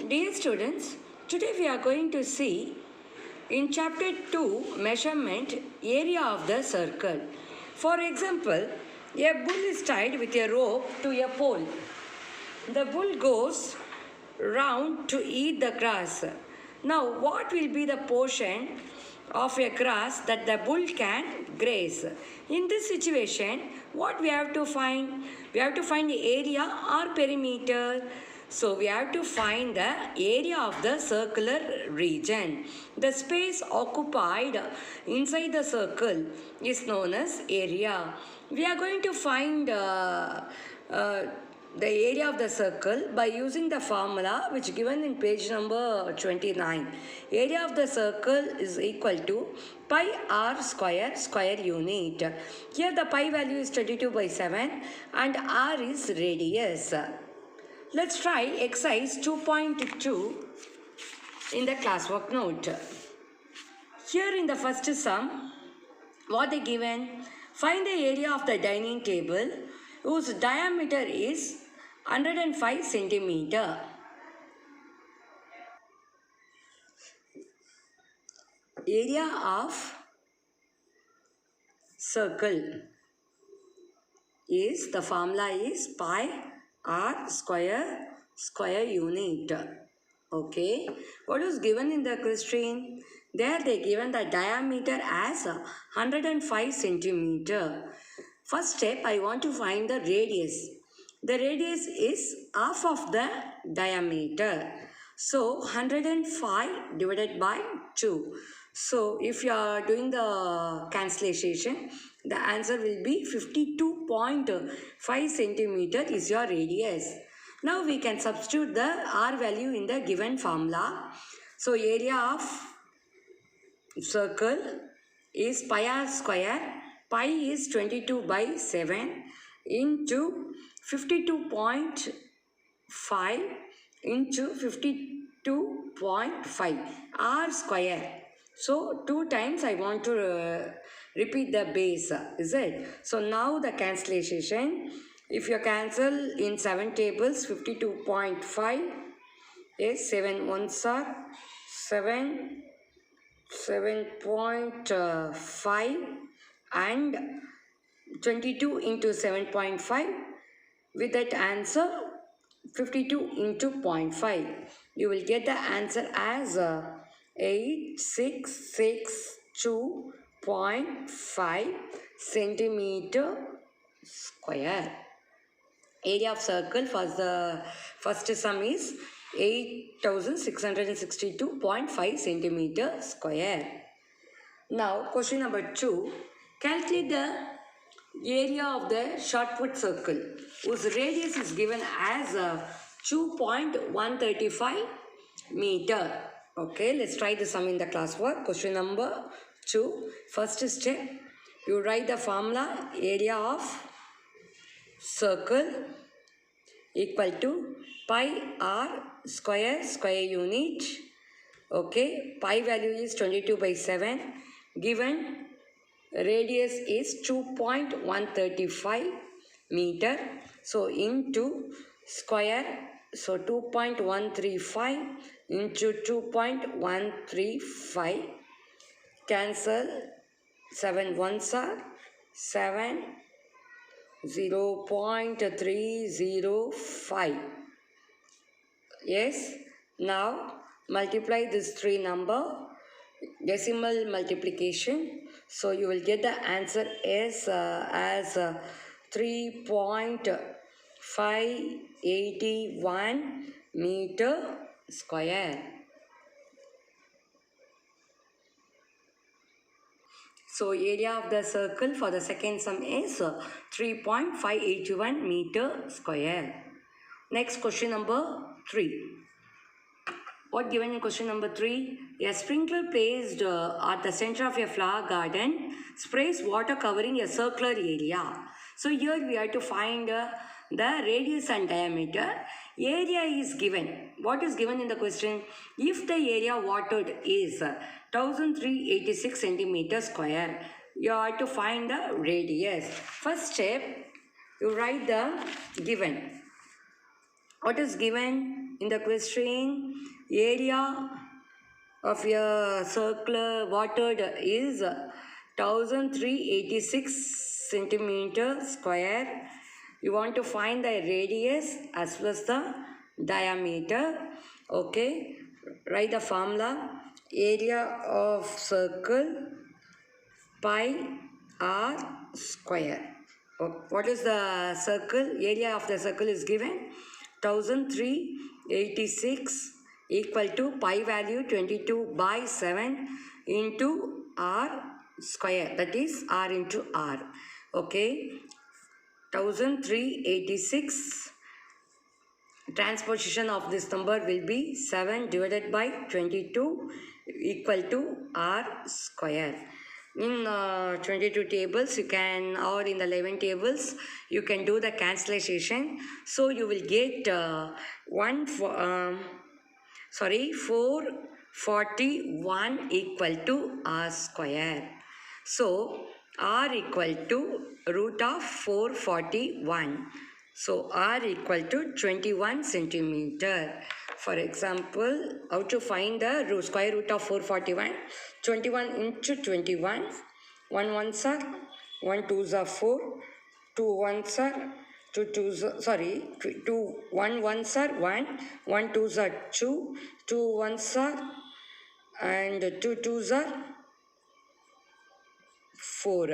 Dear students, today we are going to see in chapter 2 measurement area of the circle. For example, a bull is tied with a rope to a pole. The bull goes round to eat the grass. Now, what will be the portion of a grass that the bull can graze? In this situation, what we have to find? We have to find the area or perimeter. So we have to find the area of the circular region. The space occupied inside the circle is known as area. We are going to find the area of the circle by using the formula which given in page number 29. Area of the circle is equal to pi r square unit. Here the pi value is 22/7 and r is radius. Let's try exercise 2.2 in the classwork note. Here in the first sum, what they given? Find the area of the dining table whose diameter is 105 centimeter. Area of circle is, the formula is pi r square unit. Okay, what was given in the question? There they given the diameter as 105 centimeter. First step, I want to find the radius. The radius is half of the diameter. So 105 divided by 2. So if you are doing the cancellation, the answer will be 52.5 centimeter is your radius. Now we can substitute the r value in the given formula. So area of circle is pi r square. Pi is 22/7 into 52.5 into 52.5 r square. So 2 times I want to repeat the base, is it? So now the cancellation, if you cancel in 7 tables, 52.5 is 7 ones are 7, 7.5 and 22 into 7.5, with that answer 52 into 0.5. You will get the answer as 8662.5 centimeter square. Area of circle for the first sum is 8662.5 centimeter square. Now question number 2. Calculate the area of the short put circle whose radius is given as 2.135 meter. Okay, let's try the sum in the classwork. Question number 2. First step, you write the formula area of circle equal to pi r square unit. Okay, pi value is 22/7. Given radius is 2.135 meter. So into square. So 2.135 into 2.135. Cancel. 7 ones are 7. 0.305. Yes. Now multiply this 3 number. Decimal multiplication. So you will get the answer is as 3.581 meter square. So area of the circle for the second sum is 3.581 meter square. Next question number 3. What given in question number 3? A sprinkler placed at the center of a flower garden sprays water covering a circular area. So here we have to find the radius and diameter. Area is given. What is given in the question? If the area watered is 1386 centimeter square, you have to find the radius. First step, you write the given. What is given? in the question, area of a circular watered is 1386 centimeter square. You want to find the radius as well as the diameter. Okay, write the formula. Area of circle pi r square. What is the circle? Area of the circle is given 1386 equal to pi value 22/7 into r square, that is r into r. Okay, 1386, transposition of this number will be 7 divided by 22 equal to r square. In 22 tables you can, or in the 11 tables you can do the cancellation. So you will get 441 equal to r square. So r equal to root of 441. So r equal to 21 centimeter. For example, how to find the square root of 441? 21 into 21. 1 ones are 1 twos are 4. 2 ones are 2 twos, sorry, 2 1 ones are 1. 1 twos are 2. 2 ones are, and 2 twos are 4.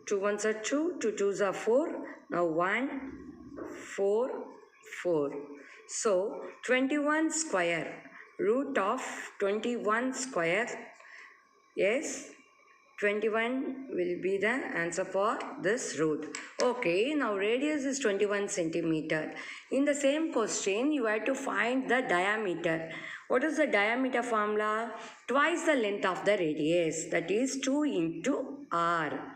2 ones are 2, 2 twos are 4. Now 1, 4, 4. So 21 square, root of 21 square, yes, 21 will be the answer for this root. Okay, now radius is 21 centimeter. In the same question, you have to find the diameter. What is the diameter formula? Twice the length of the radius, that is 2 into r.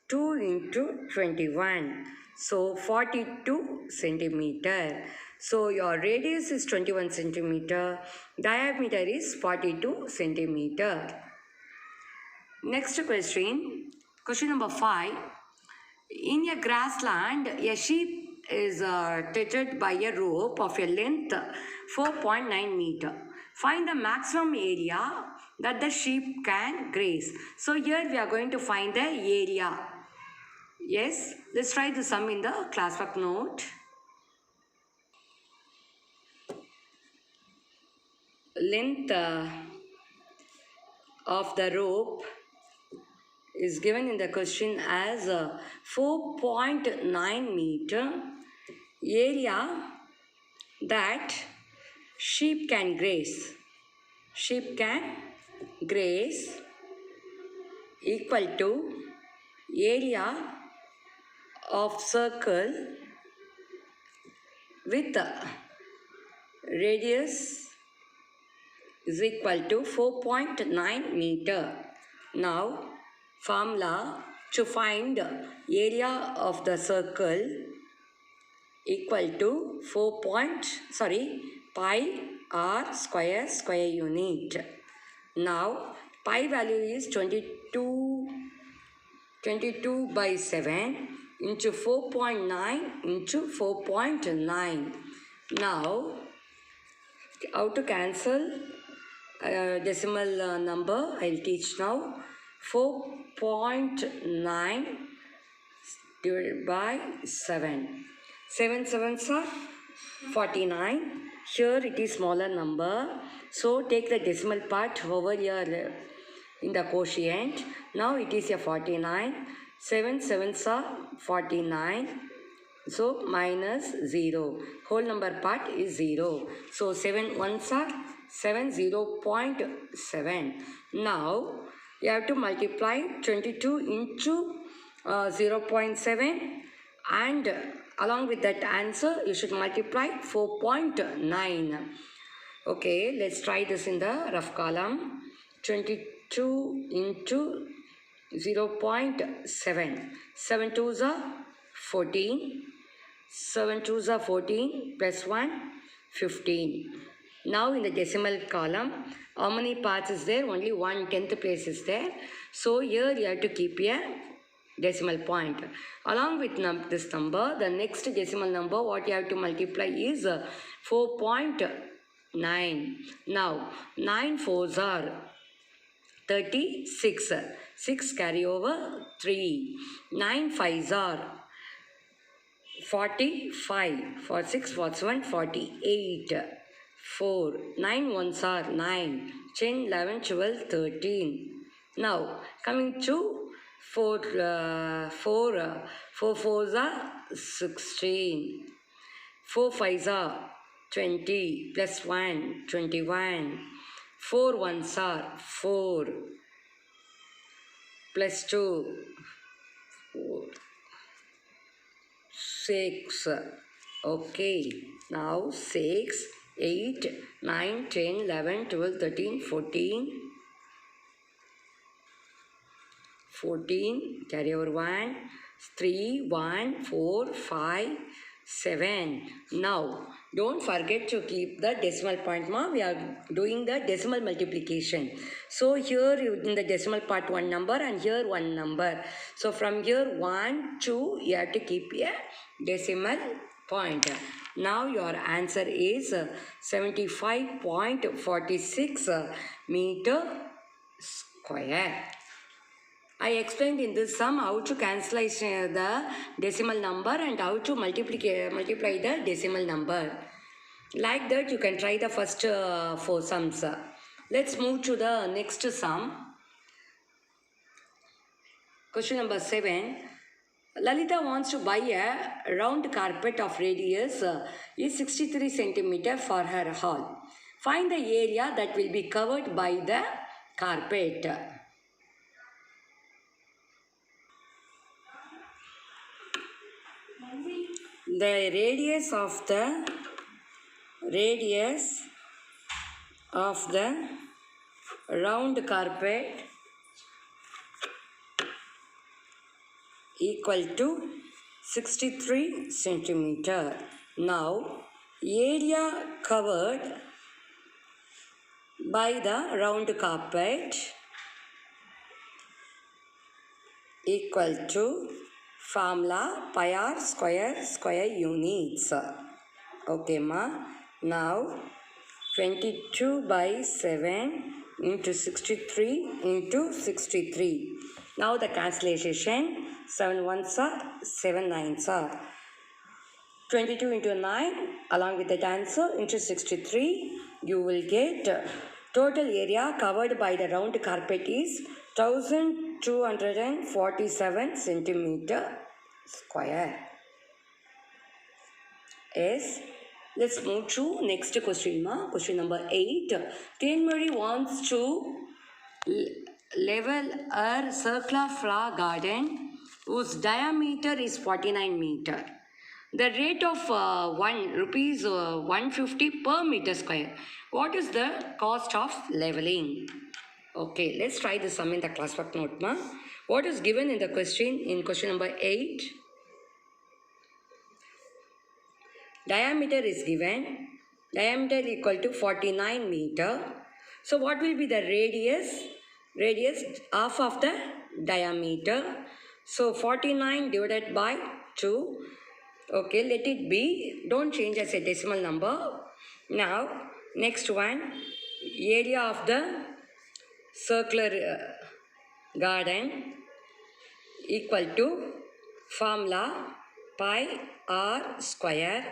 2 into 21. So 42 centimeter. So your radius is 21 centimeter. Diameter is 42 centimeter. Next question. Question number 5. In a grassland, a sheep is tethered by a rope of a length 4.9 meter. Find the maximum area that the sheep can graze. So here we are going to find the area. Yes, let's try the sum in the classwork note. Length of the rope is given in the question as 4.9 meter. Area that sheep can graze. Sheep can graze equal to area of circle with radius is equal to 4.9 meter. Now formula to find area of the circle equal to pi r square unit. Now pi value is 22/7 into 4.9 into 4.9. Now how to cancel decimal number I will teach now. 4.9 divided by 7. 7 sevens are 49. Here it is smaller number. So take the decimal part over here in the quotient. Now it is a 49. 7 sevens are 49. So minus 0. Whole number part is 0. So 7 ones are 7, 0.7. Now you have to multiply 22 into 0.7, and along with that answer you should multiply 4.9. Okay, let's try this in the rough column. 22 into 0.7. 7 twos are 14. 7 twos are 14 plus 1, 15. Now in the decimal column, how many parts is there? Only 1/10 place is there. So here you have to keep a decimal point. Along with this number, the next decimal number what you have to multiply is 4.9. Now 9 fours are 36. 6 carry over 3. 9 fives are 45. For 6 what's 1? 48. 4. 9 ones are 9. 10, 11, 12, 13. Now coming to 4 fours are 16. 4 fives are 20 plus 1, 21. 4 ones are 4 plus 2, 6. Okay, now 6, 8, 9, 10, 11, 12, 13, 14. 14, carry over 1, 3, 1, 4, 5, 7. Now, don't forget to keep the decimal point, ma. We are doing the decimal multiplication. So, here in the decimal part 1 number and here 1 number. So, from here 1, 2, you have to keep a decimal point. Now, your answer is 75.46 meter square. I explained in this sum how to cancel the decimal number and how to multiply the decimal number. Like that, you can try the first 4 sums. Let's move to the next sum. Question number 7. Lalita wants to buy a round carpet of radius is 63 centimeter for her hall. Find the area that will be covered by the carpet. The radius of the round carpet equal to 63 centimeter. Now, area covered by the round carpet equal to formula pi r square units. Okay, ma. Now, 22 by 7 into 63 into 63. Now, the cancellation 7 ones are 7 nines are 22 into 9 along with that answer into 63. You will get total area covered by the round carpet is 1247 centimeter square. Yes. Let's move to next question, ma. Question number 8. Tenmari wants to level a circular flower garden whose diameter is 49 meter. The rate of rupees 150 per meter square. What is the cost of leveling? Okay, let's try the sum in the classwork note, ma. What is given in the question in question number 8? Diameter is given. Diameter equal to 49 meter. So what will be the radius? Radius half of the diameter. So 49 divided by 2. Okay, let it be. Don't change as a decimal number. Now, next one. Area of the circular garden equal to formula pi r square.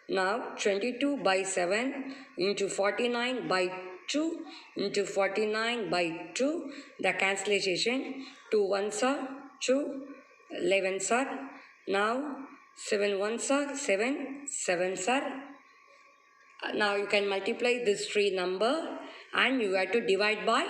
Now 22 by 7 into 49 by 2 into 49 by 2. The cancellation 2 ones are 2, 11s are. Now 7 ones are 7, 7s are. Now you can multiply this 3 number and you have to divide by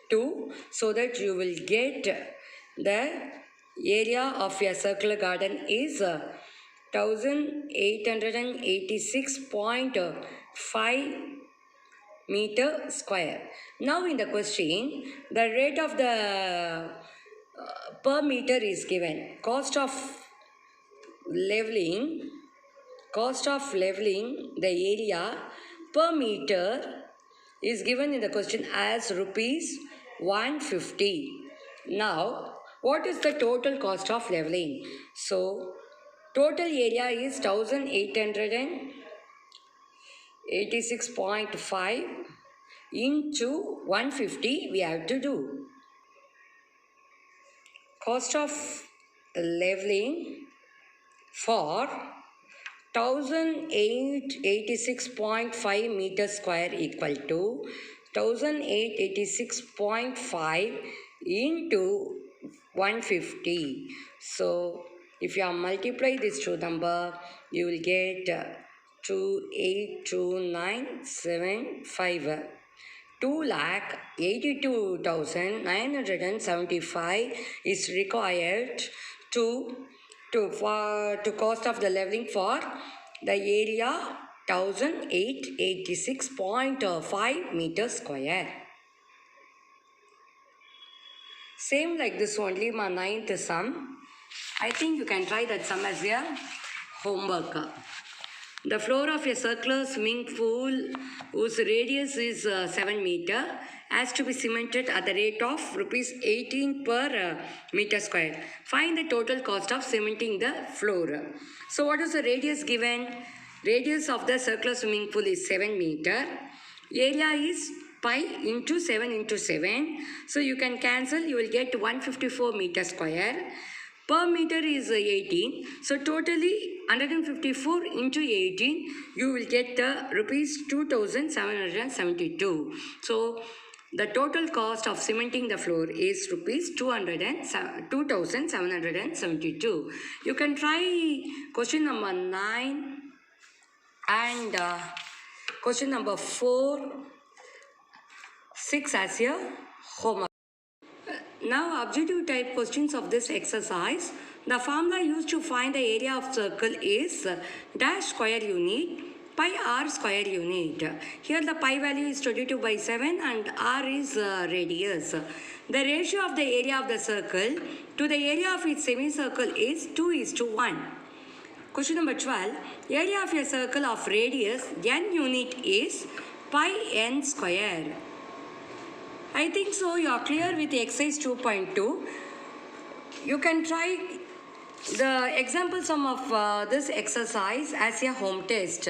2 so that you will get the area of your circular garden is 1886.5 meter square. Now in the question, the rate of the per meter is given. Cost of leveling the area per meter is given in the question as rupees 150. Now What is the total cost of leveling? So, total area is 1886.5 into 150 we have to do. Cost of leveling for 1886.5 meters square equal to 1886.5 into 150. So if you multiply this two number, you will get 282975. 2,82,975 is required to cost of the leveling for the area 1886.5 meters square. Same like this only, my ninth sum. I think you can try that sum as your homework. The floor of a circular swimming pool whose radius is 7 meter has to be cemented at the rate of rupees 18 per meter square. Find the total cost of cementing the floor. So what is the radius given? Radius of the circular swimming pool is 7 meter. Area is pi into 7 into 7. So you can cancel, you will get 154 meter square. Per meter is 18. So totally 154 into 18, you will get the rupees 2,772. So the total cost of cementing the floor is rupees 2,772. You can try question number 9 and question number 4, 6 as your homework. Now objective type questions of this exercise. The formula used to find the area of circle is dash square unit pi r square unit. Here the pi value is 22/7 and r is radius. The ratio of the area of the circle to the area of its semicircle is 2:1. Question number 12. Area of a circle of radius n unit is pi n square. I think so you are clear with the exercise 2.2. You can try the example sum of this exercise as a home test,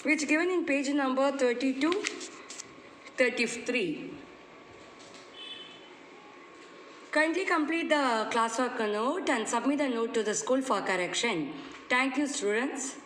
which given in page number 32, 33. Kindly complete the classwork note and submit the note to the school for correction. Thank you, students.